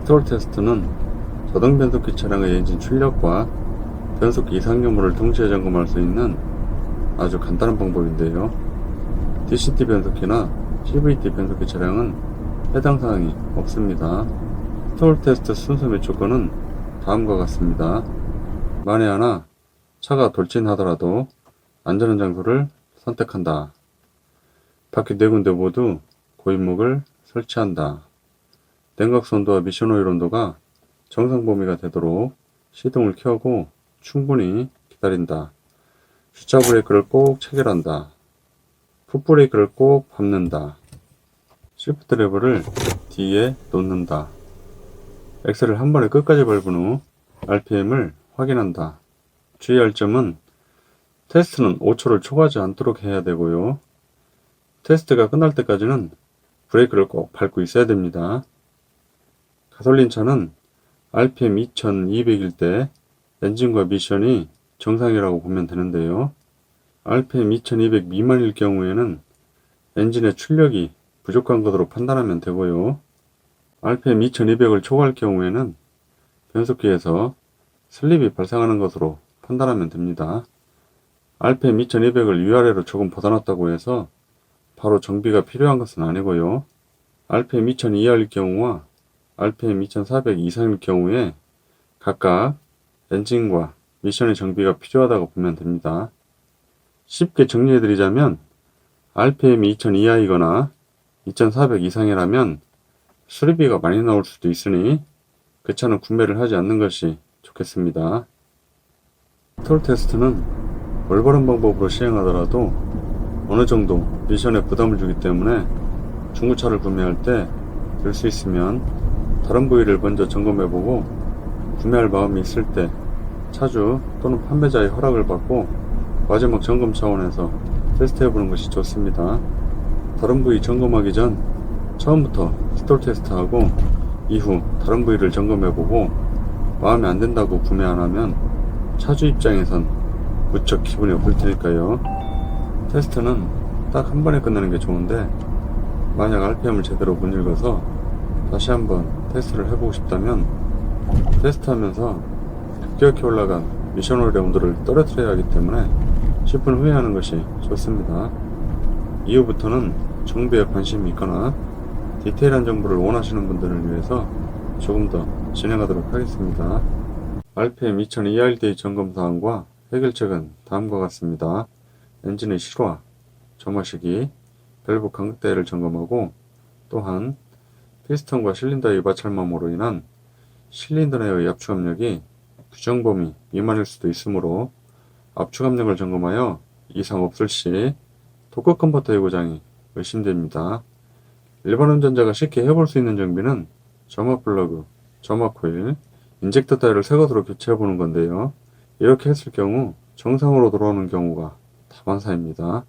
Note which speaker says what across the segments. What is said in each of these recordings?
Speaker 1: 스톨 테스트는 자동 변속기 차량의 엔진 출력과 변속기 이상 유무를 동시에 점검할 수 있는 아주 간단한 방법인데요. DCT 변속기나 CVT 변속기 차량은 해당 사항이 없습니다. 스톨 테스트 순서 및 조건은 다음과 같습니다. 만에 하나 차가 돌진하더라도 안전한 장소를 선택한다. 바퀴 4군데 모두 고인목을 설치한다. 냉각수 온도와 미션 오일 온도가 정상 범위가 되도록 시동을 켜고 충분히 기다린다. 주차 브레이크를 꼭 체결한다. 풋브레이크를 꼭 밟는다. 시프트 레버를 뒤에 놓는다. 엑셀을 한 번에 끝까지 밟은 후 RPM을 확인한다. 주의할 점은 테스트는 5초를 초과하지 않도록 해야 되고요. 테스트가 끝날 때까지는 브레이크를 꼭 밟고 있어야 됩니다. 가솔린 차는 RPM 2200일 때 엔진과 미션이 정상이라고 보면 되는데요. RPM 2200 미만일 경우에는 엔진의 출력이 부족한 것으로 판단하면 되고요. RPM 2200을 초과할 경우에는 변속기에서 슬립이 발생하는 것으로 판단하면 됩니다. RPM 2200을 위아래로 조금 벗어났다고 해서 바로 정비가 필요한 것은 아니고요. RPM 2000 이하일 경우와 RPM 2400 이상일 경우에 각각 엔진과 미션의 정비가 필요하다고 보면 됩니다. 쉽게 정리해드리자면 RPM 2000 이하이거나 2400 이상이라면 수리비가 많이 나올 수도 있으니 그 차는 구매를 하지 않는 것이 좋겠습니다. 스톨 테스트는 올바른 방법으로 시행하더라도 어느 정도 미션에 부담을 주기 때문에 중고차를 구매할 때 들 수 있으면 다른 부위를 먼저 점검해보고 구매할 마음이 있을 때 차주 또는 판매자의 허락을 받고 마지막 점검 차원에서 테스트해보는 것이 좋습니다. 다른 부위 점검하기 전 처음부터 스톨 테스트하고 이후 다른 부위를 점검해보고 마음에 안든다고 구매 안하면 차주 입장에선 무척 기분이 없을 테니까요. 테스트는 딱 한 번에 끝내는 게 좋은데 만약 RPM을 제대로 못 읽어서 다시 한번 테스트를 해보고 싶다면 테스트하면서 급격히 올라간 미션 오일의 온도를 떨어뜨려야 하기 때문에 10분 후에 하는 것이 좋습니다. 이후부터는 정비에 관심이 있거나 디테일한 정보를 원하시는 분들을 위해서 조금 더 진행하도록 하겠습니다. RPM 2000 이하일 때의 점검사항과 해결책은 다음과 같습니다. 엔진의 실화, 점화시기, 밸브 간극대를 점검하고 또한 피스톤과 실린더의 마찰망으로 인한 실린더 내의 압축압력이 규정 범위 미만일 수도 있으므로 압축압력을 점검하여 이상 없을 시 토크 컨버터의 고장이 의심됩니다. 일반 운전자가 쉽게 해볼 수 있는 정비는 점화 플러그, 점화 코일, 인젝터 타일을 새 것으로 교체해보는 건데요. 이렇게 했을 경우 정상으로 돌아오는 경우가 다반사입니다.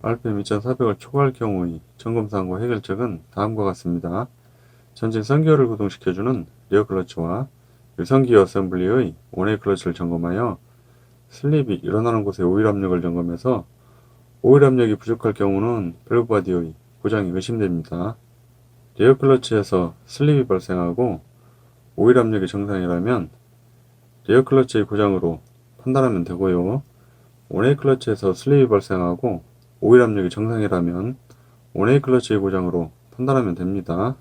Speaker 1: RPM 2400을 초과할 경우의 점검사항과 해결책은 다음과 같습니다. 전진 선기어를 구동시켜주는 리어 클러치와 유선기어 어셈블리의 원웨이 클러치를 점검하여 슬립이 일어나는 곳의 오일 압력을 점검해서 오일 압력이 부족할 경우는 밸브 바디의 고장이 의심됩니다. 리어 클러치에서 슬립이 발생하고 오일 압력이 정상이라면 리어 클러치의 고장으로 판단하면 되고요. 원웨이 클러치에서 슬립이 발생하고 오일 압력이 정상이라면 원웨이 클러치의 고장으로 판단하면 됩니다.